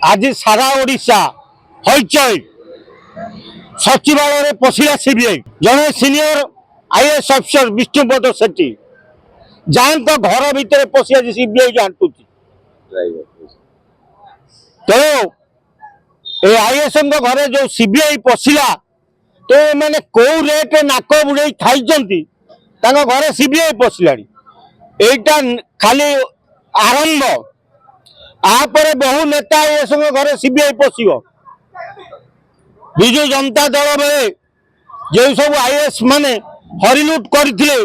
आज सारा ओडिशा हईचई सचिवालय पशिला सीबीआई जड़े सीनियर आईएएस अफिसर विष्णुपद सेठी जहाँ घर भितर पशि आज सीबीआई जानटू तो ये आईएएस घरे जो सीबीआई पशिला तो मैंने कौ रेट नाक बुड़े खाई घरे सीबीआई पशिला यहीटा खाली आरंभ आपर बहु नेता आईएएस घरे सीबीआई पशिव विजु जनता दल बेले जो सब आईएएस माने हरिलुट करथिले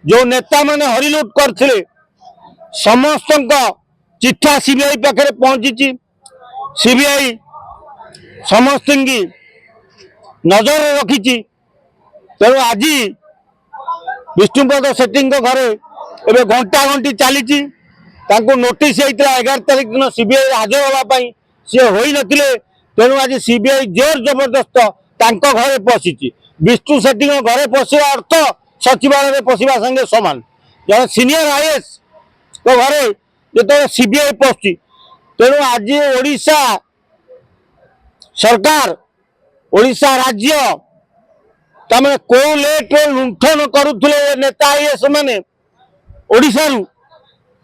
जो नेता माने हरिलुट करथिले समस्त चिठा सीबीआई पाखे पहुंची सीबीआई समस्त की नजर रखी तेणु आज विष्णुपद सेठी घरे एवं घंटा घंटी चली नोटिस होता 11 तारिख दिन सीबीआई हाजर होगापाई सी हो नथिले तेणु आज सीबीआई जोर जबरदस्त घरे पशिची विष्णु सेठी घरे पशिवा अर्थ सचिवालय पशिवा संगे समान जब सीनियर आईएएस घरे जो सीबीआई पशुची तेणु आज ओडिशा सरकार ओडिशा राज्य तमें कौ लेट लुंठन करुले नेता आईएएस माने ओडिशा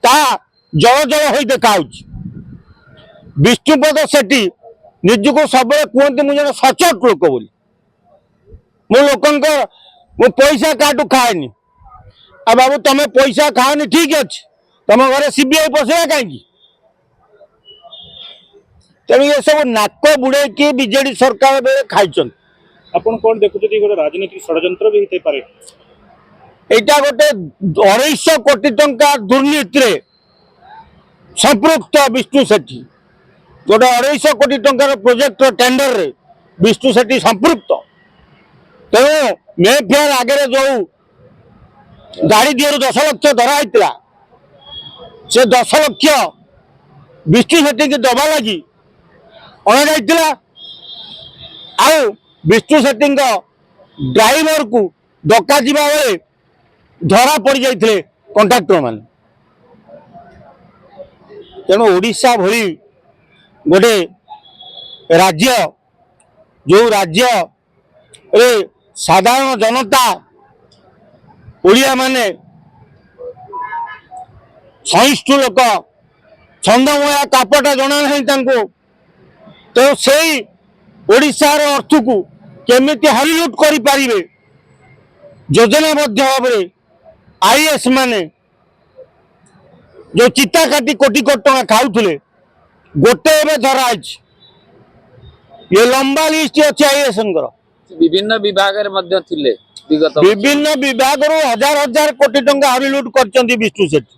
ता जल जल हो देखा विष्णुपद सेठी निजको सब कहते मुझे सचोट लोक बोली मु लोक पैसा काटू खाएनी आ बाबू तुम पैसा खाओनी ठीक अच्छे तुम घरे सीबीआई पशिला कहीं तेणु ये सब नाक बुड़े कि बीजेडी सरकार बेले खाई आपण कौन देखुछथि गोटे राजनीतिक षड्यंत्र भी हेते पारे एटा गोटे 250 कोटी टंका दुर्नीति रे संपृक्त विष्णु सेठी गोटे 250 कोटी टंकार प्रोजेक्ट टेंडर रे विष्णु सेठी संपृक्त तेणु मे फेयर आगे जो गाड़ी दिए 10 लाख धरा होता से 10 लाख विष्णु सेठी की दबा लगी अणा आउ विष्णु सेठी ड्राइवर को डका जीवा बेले धरा पड़ जाते कंट्राक्टर मान तेणु ओडिशा भली गोटे राज्य जो राज्य रे साधारण जनता ओडिया माने सहिष्णु लोक छंदमया कापटा जना नहीं तो से ओडिशार अर्थ को केमिति हरिलुट करि पारिबे योजनाबद्ध भाव में आईएएस माने जो चिता काटी कोटी कोटी टका खाऊले गोटे धरा ये लंबा लिस्ट अच्छे आईएएस विभिन्न विभाग विभिन्न विभाग हजार हजार कोटी टंका हरिलुट कर विष्णु सेठी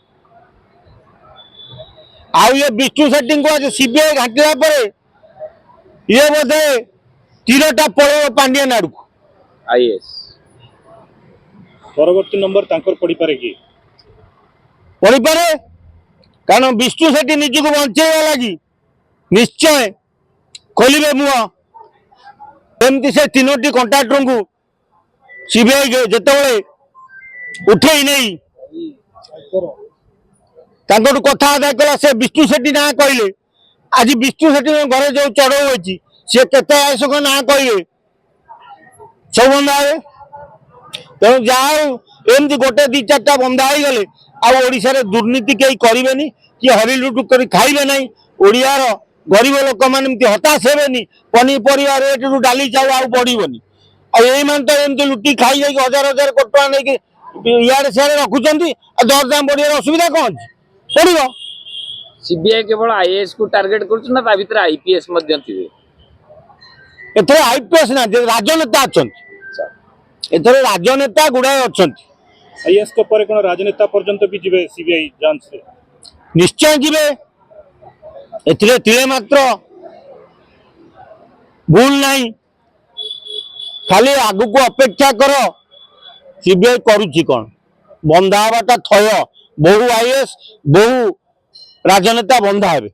आउ ये विष्णु सेठी को आज सीबीआई घाटिला पर ये बोधे तीरटा पड़े पांडियन आड़ को आईएएस परवर्ती नंबर तांकर पड़ी पारे कि पड़ी पारे कारण विष्णु सेठी निजको बंचेवा लगी निश्चय खोलिबे मुह एमती से 3टी कंट्राक्टर को सीबीआई जिते उठे नहीं कथा आदाय कला से विष्णु सेठी ना कहले आज विष्णु सेठी घरे जो चढ़ऊ होती सी के आयस ना कहले सब बंधा हे तेणु जमती गोटे 2-4टा बंधा हो गले आशार दुर्नीति कहीं करेनि कि हरिलुट कर खाइबे ना ओडियार गरीब लोक मैंने हताश हेनी पनीपरिया रेट रू डाली चाउल आउ बढ़ोनी आम तो एमती लुटी खाई जा हजार हजार कोटी टका नहीं इे सियाड़े रखुच्च दर दाम बढ़िया असुविधा कौन पड़ो सीबीआई केवल आईएएस को टार्गेट कर भीतर आईपीएस एथर आईपीएस ना राजनेता अच्छा एथर राजनेता गुड़ाए अच्छा आईएएस को पर कोन राजनेता पर्यंत भी जिवे सीबीआई जांच रे निश्चय जिवे एथिरे तिले मात्र भूल नहीं खाली आगु को अपेक्षा कर सीबीआई करुच्ची कौन बंधा हवाटा थय बहु आईएएस बहु राजनेता बंधा हे।